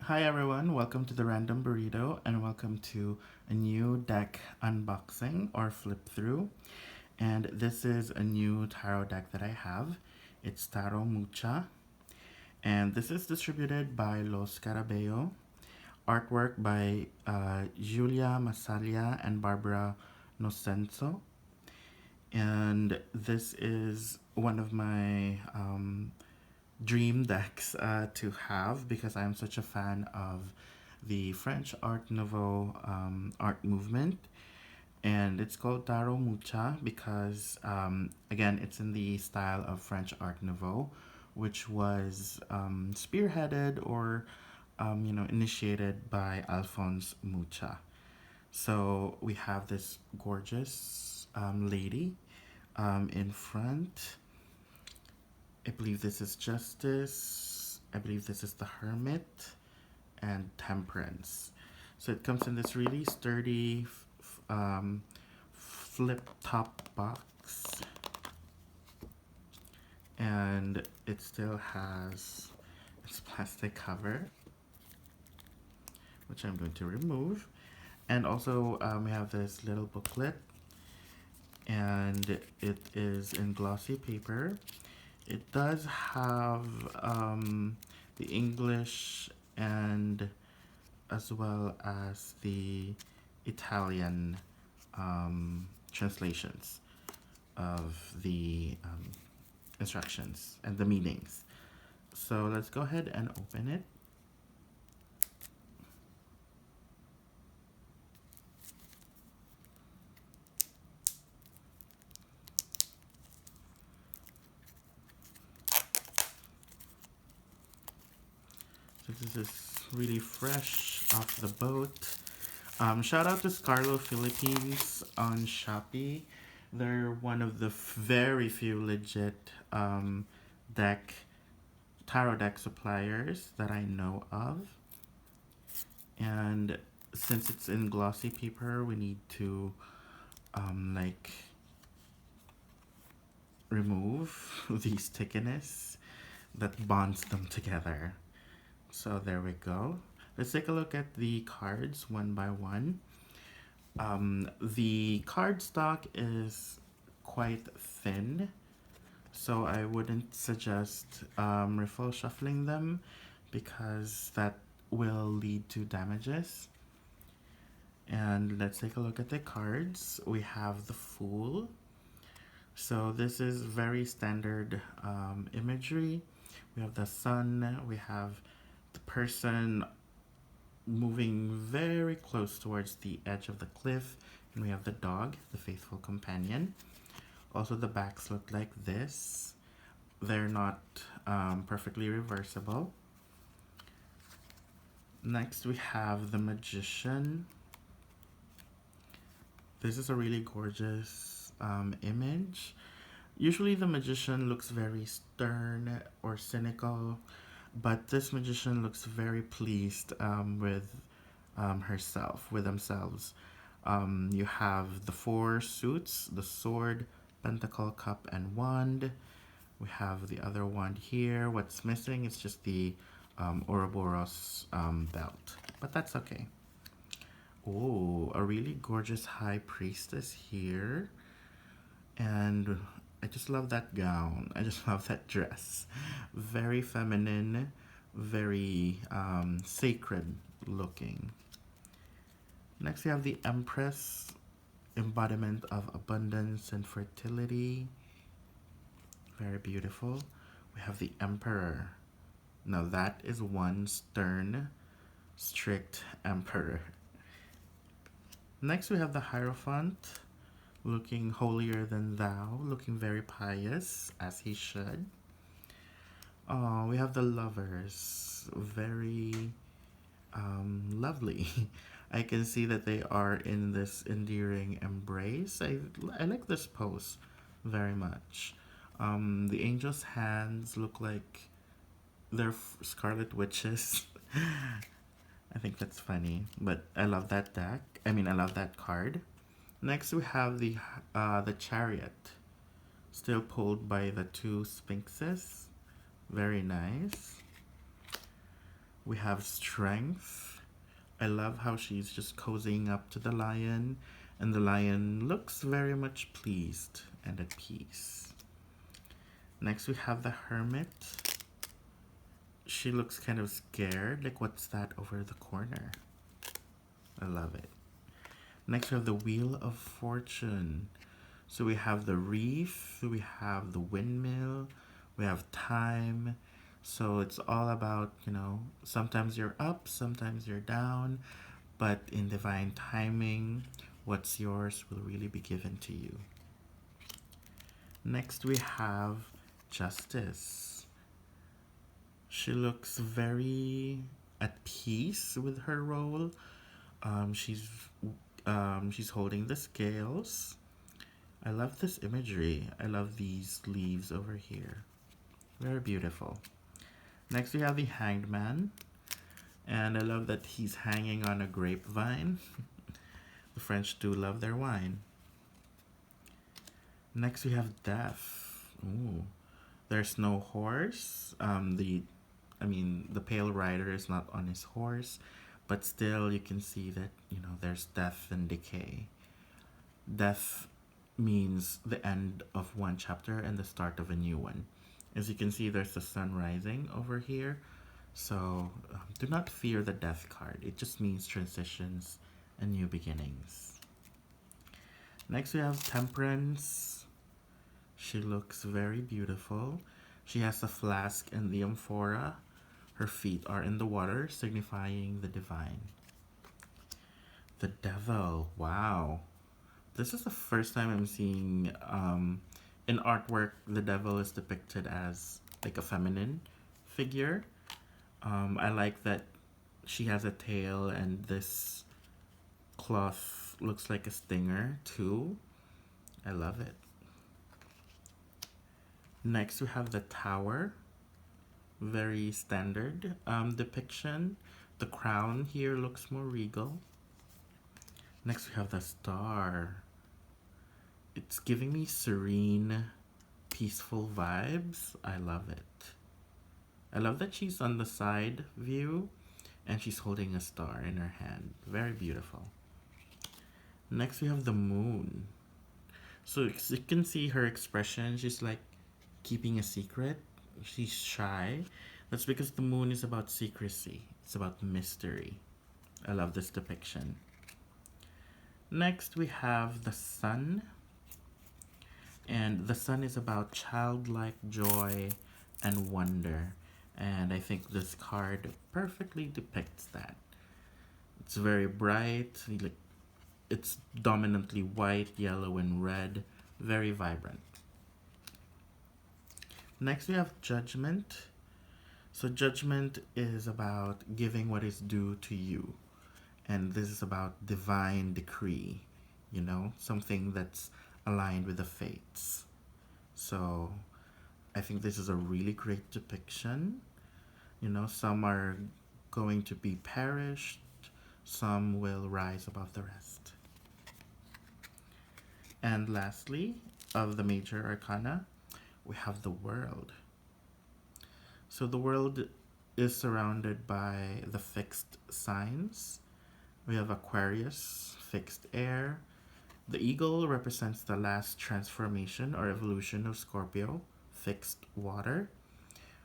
Hi everyone, welcome to the Random Burrito and welcome to a new deck unboxing or flip through. And this is a new tarot deck that I have. It's Tarot Mucha. And this is distributed by Los Carabello. Artwork by Julia Massalia and Barbara Nocenso. And this is one of my dream decks to have because I'm such a fan of the French Art Nouveau art movement. And it's called Tarot Mucha because, again, it's in the style of French Art Nouveau, which was spearheaded or, initiated by Alphonse Mucha. So we have this gorgeous lady in front. I believe this is Justice. I believe this is the Hermit and Temperance. So it comes in this really sturdy flip top box. And it still has its plastic cover, which I'm going to remove. And also we have this little booklet. And it is in glossy paper. It does have the English and as well as the Italian translations of the instructions and the meanings. So let's go ahead and open it. So this is really fresh off the boat. Shout out to Scarlo Philippines on Shopee. They're one of the very few legit tarot deck suppliers that I know of. And since it's in glossy paper, we need to remove the stickiness that bonds them together. So there we go. Let's take a look at the cards one by one. The card stock is quite thin, so I wouldn't suggest refill shuffling them because that will lead to damages. And let's take a look at the cards. We have the Fool. So this is very standard imagery. We have the sun, we have the person moving very close towards the edge of the cliff, and we have the dog, the faithful companion. Also, the backs look like this. They're not perfectly reversible. Next, we have the Magician. This is a really gorgeous image. Usually the Magician looks very stern or cynical, but this Magician looks very pleased with herself, with themselves. You have the four suits, the sword, pentacle, cup, and wand. We have the other wand here. What's missing is just the Ouroboros belt, but that's okay. Oh, a really gorgeous high priestess here. And I just love that gown. I just love that dress. Very feminine, very sacred looking. Next we have the Empress, embodiment of abundance and fertility. Very beautiful. We have the Emperor. Now that is one stern, strict emperor. Next we have the Hierophant, looking holier than thou, looking very pious, as he should. Oh, we have the Lovers, very lovely. I can see that they are in this endearing embrace. I like this pose very much. The angels' hands look like they're scarlet witches. I think that's funny, but I love that deck. I mean, I love that card. Next, we have the Chariot, still pulled by the two Sphinxes. Very nice. We have strength. I love how she's just cozying up to the lion, and the lion looks very much pleased and at peace. Next, we have the hermit. She looks kind of scared, like what's that over the corner? I love it. Next, we have the wheel of fortune. So we have the reef, we have the windmill, we have time. So it's all about, sometimes you're up, sometimes you're down, but in divine timing, what's yours will really be given to you. Next, we have justice. She looks very at peace with her role. She's holding the scales. I love this imagery. I love these leaves over here. Very beautiful. Next, we have the hanged man. And I love that he's hanging on a grapevine. The French do love their wine. Next, we have death. Ooh. There's no horse. The pale rider is not on his horse, but still you can see that, there's death and decay. Death means the end of one chapter and the start of a new one. As you can see, there's the sun rising over here. So do not fear the death card. It just means transitions and new beginnings. Next, we have temperance. She looks very beautiful. She has a flask and the amphora. Her feet are in the water, signifying the divine. The devil. Wow. This is the first time I'm seeing in artwork the devil is depicted as like a feminine figure. I like that she has a tail and this cloth looks like a stinger too. I love it. Next, we have the tower. Very standard depiction. The crown here looks more regal. Next, we have the star. It's giving me serene, peaceful vibes. I love it. I love that she's on the side view and she's holding a star in her hand. Very beautiful. Next, we have the moon. So you can see her expression. She's like keeping a secret. She's shy. That's because the moon is about secrecy. It's about mystery. I love this depiction. Next, we have the sun. And the sun is about childlike joy and wonder. And I think this card perfectly depicts that. It's very bright. It's dominantly white, yellow, and red. Very vibrant. Next, we have judgment. So judgment is about giving what is due to you. And this is about divine decree, something that's aligned with the fates. So I think this is a really great depiction. Some are going to be perished, some will rise above the rest. And lastly, of the major arcana, we have the world. So the world is surrounded by the fixed signs. We have Aquarius, fixed air. The eagle represents the last transformation or evolution of Scorpio, fixed water.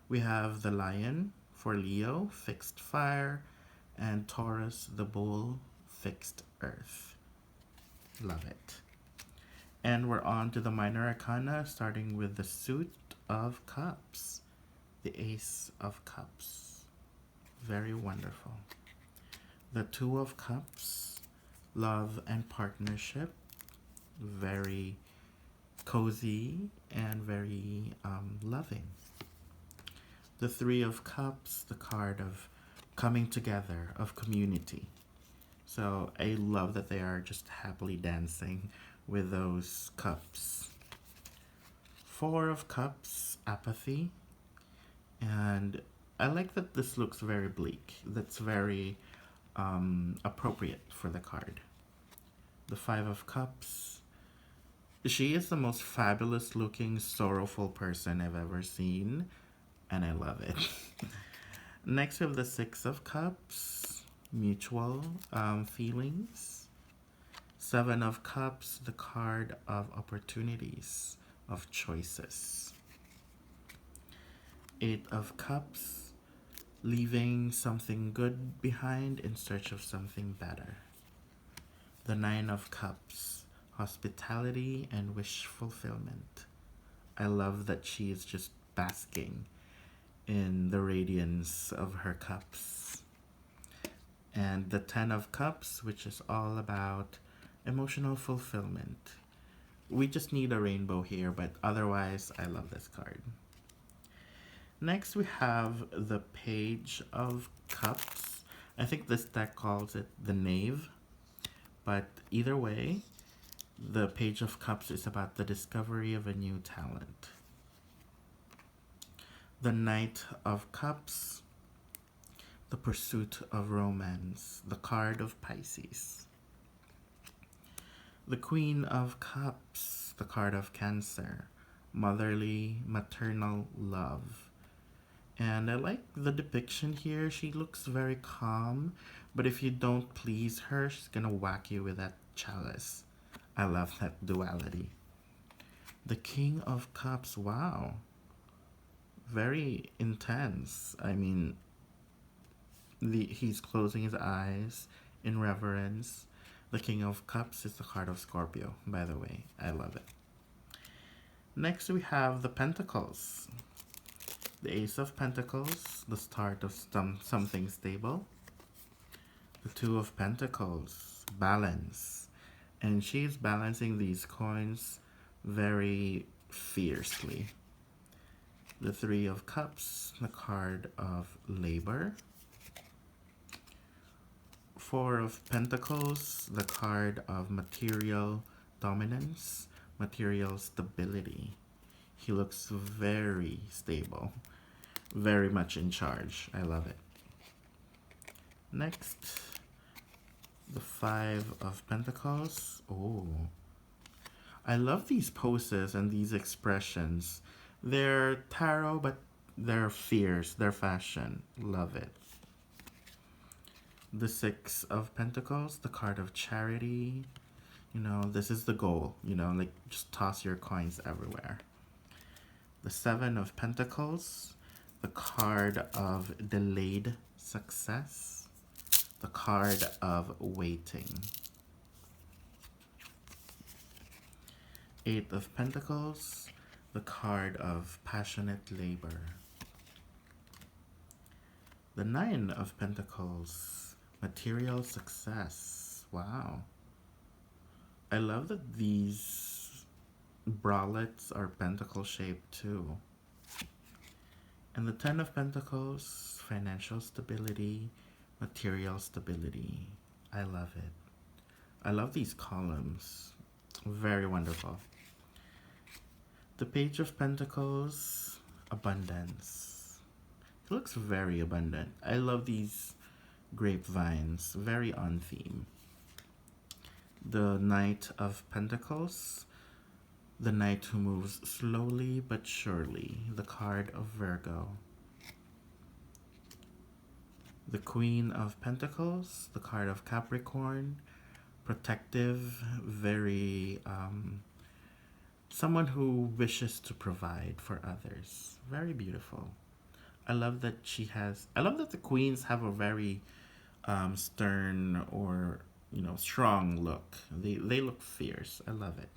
We have the lion for Leo, fixed fire. And Taurus, the bull, fixed earth. Love it. And we're on to the minor arcana, starting with the suit of cups. The ace of cups. Very wonderful. The two of cups, love and partnership. Very cozy and very loving. The three of cups, the card of coming together, of community. So I love that they are just happily dancing with those cups. Four of cups, apathy. And I like that this looks very bleak. That's very appropriate for the card. The five of cups. She is the most fabulous looking, sorrowful person I've ever seen. And I love it. Next we have the Six of Cups, mutual feelings. Seven of Cups, the card of opportunities, of choices. Eight of Cups, leaving something good behind in search of something better. The Nine of Cups, hospitality and wish fulfillment. I love that she is just basking in the radiance of her cups. And the Ten of Cups, which is all about emotional fulfillment. We just need a rainbow here, but otherwise, I love this card. Next, we have the Page of Cups. I think this deck calls it the Knave, but either way, the Page of Cups is about the discovery of a new talent. The Knight of Cups, the pursuit of romance, the card of Pisces. The Queen of Cups, the card of Cancer, motherly, maternal love. And I like the depiction here. She looks very calm, but if you don't please her, she's gonna whack you with that chalice. I love that duality. The King of Cups, wow. Very intense. I mean, he's closing his eyes in reverence. The King of Cups is the card of Scorpio, by the way. I love it. Next, we have the Pentacles. The Ace of Pentacles, the start of something stable. The Two of Pentacles, balance. And she's balancing these coins very fiercely. The Three of Cups, the card of labor. Four of Pentacles, the card of material dominance, material stability. He looks very stable, very much in charge. I love it. Next, the Five of Pentacles. Oh, I love these poses and these expressions. They're tarot, but they're fierce, they're fashion. Love it. The Six of Pentacles, the card of charity. You know, this is the goal, you know, like just toss your coins everywhere. The Seven of Pentacles, the card of delayed success, the card of waiting. Eight of Pentacles, the card of passionate labor. The Nine of Pentacles, material success. Wow. I love that these bralettes are pentacle shaped too. And the Ten of Pentacles, financial stability, material stability. I love it. I love these columns. Very wonderful. The Page of Pentacles, abundance. It looks very abundant. I love these grapevines, very on theme. The Knight of Pentacles, the knight who moves slowly but surely, the card of Virgo. The Queen of Pentacles, the card of Capricorn, protective, very someone who wishes to provide for others. Very beautiful. I love that I love that the queens have a very stern or, you know, strong look. They look fierce. I love it.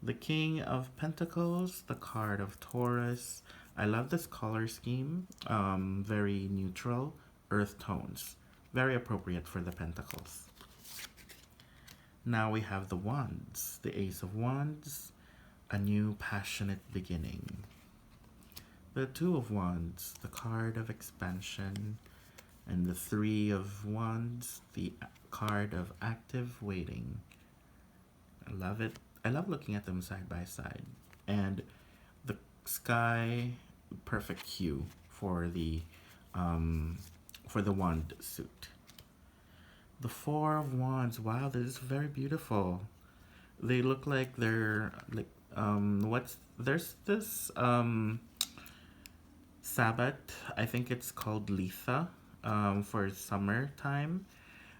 The King of Pentacles, the card of Taurus. I love this color scheme. Very neutral, earth tones. Very appropriate for the Pentacles. Now we have the Wands. The Ace of Wands, a new passionate beginning. The Two of Wands, the card of expansion. And the Three of Wands, the card of active waiting. I love it. I love looking at them side by side. And the sky, perfect hue for the wand suit. The Four of Wands, wow, this is very beautiful. They look like they're like there's this Sabbath, I think it's called Litha, for summertime,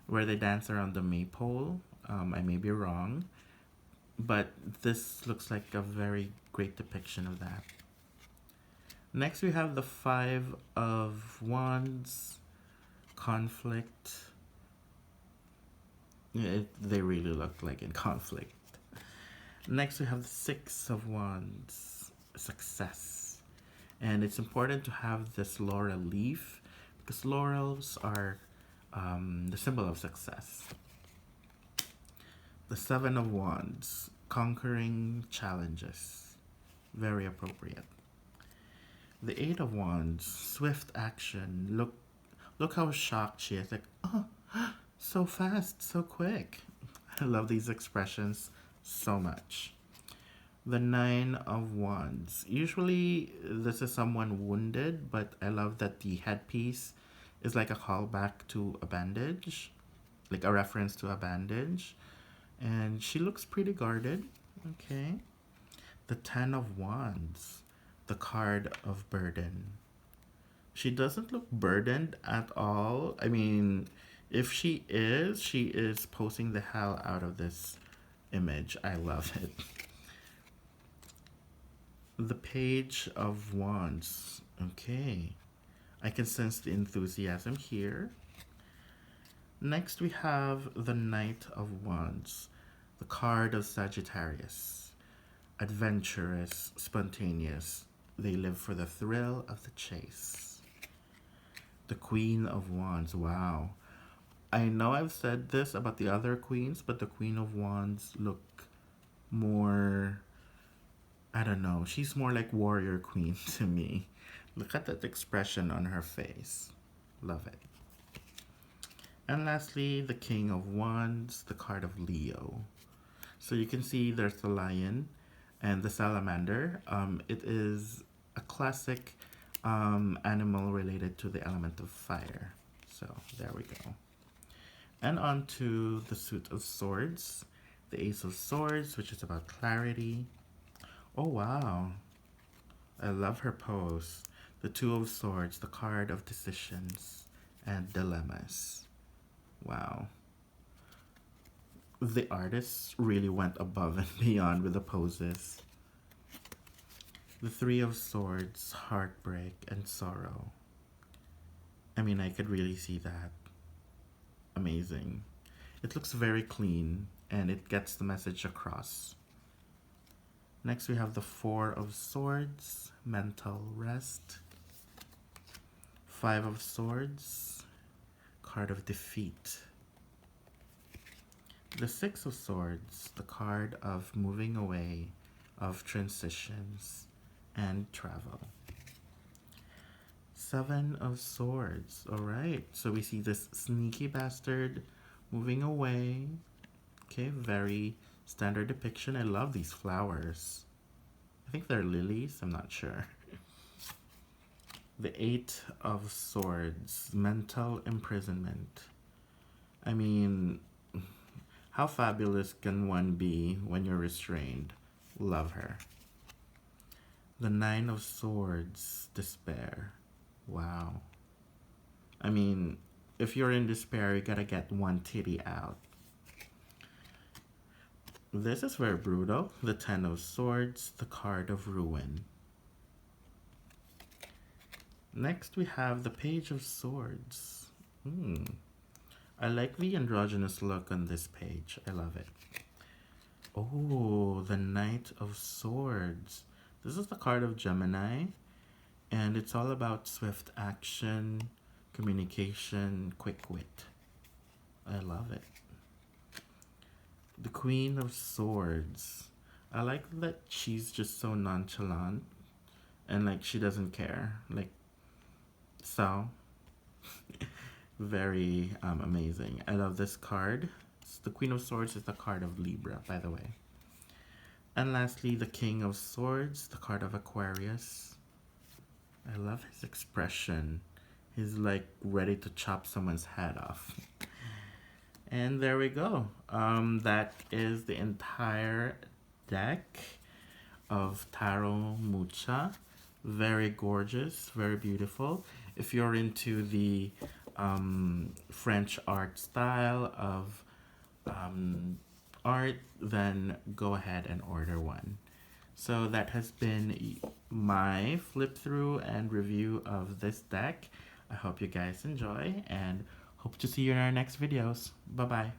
where they dance around the maypole. I may be wrong, but this looks like a very great depiction of that. Next, we have the Five of Wands, conflict. They really look like in conflict. Next, we have the Six of Wands, success. And it's important to have this laurel leaf because laurels are the symbol of success. The Seven of Wands, conquering challenges. Very appropriate. The Eight of Wands, swift action. Look how shocked she is. Like, oh, so fast, so quick. I love these expressions so much. The Nine of Wands. Usually this is someone wounded, but I love that the headpiece is like a callback to a bandage, like a reference to a bandage. And she looks pretty guarded. Okay. The Ten of Wands, the card of burden. She doesn't look burdened at all. I mean, if she is posing the hell out of this image. I love it. The Page of Wands. Okay. I can sense the enthusiasm here. Next, we have the Knight of Wands, the card of Sagittarius. Adventurous, spontaneous. They live for the thrill of the chase. The Queen of Wands. Wow. I know I've said this about the other queens, but the Queen of Wands look more, I don't know, she's more like warrior queen to me. Look at that expression on her face. Love it. And lastly, the King of Wands, the card of Leo. So you can see there's the lion and the salamander. It is a classic animal related to the element of fire. So there we go. And on to the Suit of Swords, the Ace of Swords, which is about clarity. Oh wow, I love her pose. The Two of Swords, the card of decisions and dilemmas. Wow. The artists really went above and beyond with the poses. The Three of Swords, heartbreak and sorrow. I mean, I could really see that. Amazing. It looks very clean and it gets the message across. Next we have the Four of Swords, mental rest. Five of Swords, card of defeat. The Six of Swords, the card of moving away, of transitions and travel. Seven of Swords. Alright, so we see this sneaky bastard moving away. Okay, very standard depiction. I love these flowers. I think they're lilies, I'm not sure. The Eight of Swords, mental imprisonment. I mean, how fabulous can one be when you're restrained? Love her. The Nine of Swords, despair. Wow. I mean, if you're in despair, you gotta get one titty out. This is very brutal. The Ten of Swords, the card of ruin. Next, we have the Page of Swords. I like the androgynous look on this page. I love it. Oh, the Knight of Swords. This is the card of Gemini. And it's all about swift action, communication, quick wit. I love it. The Queen of Swords. I like that she's just so nonchalant and like she doesn't care. Like, so very amazing. I love this card. The Queen of Swords is the card of Libra, by the way. And lastly, the King of Swords, the card of Aquarius. I love his expression. He's like ready to chop someone's head off. And there we go. That is the entire deck of Tarot Mucha Very gorgeous, very beautiful. If you're into the French art style of art, then go ahead and order one. So that has been my flip through and review of this deck. I hope you guys enjoy and hope to see you in our next videos. Bye bye.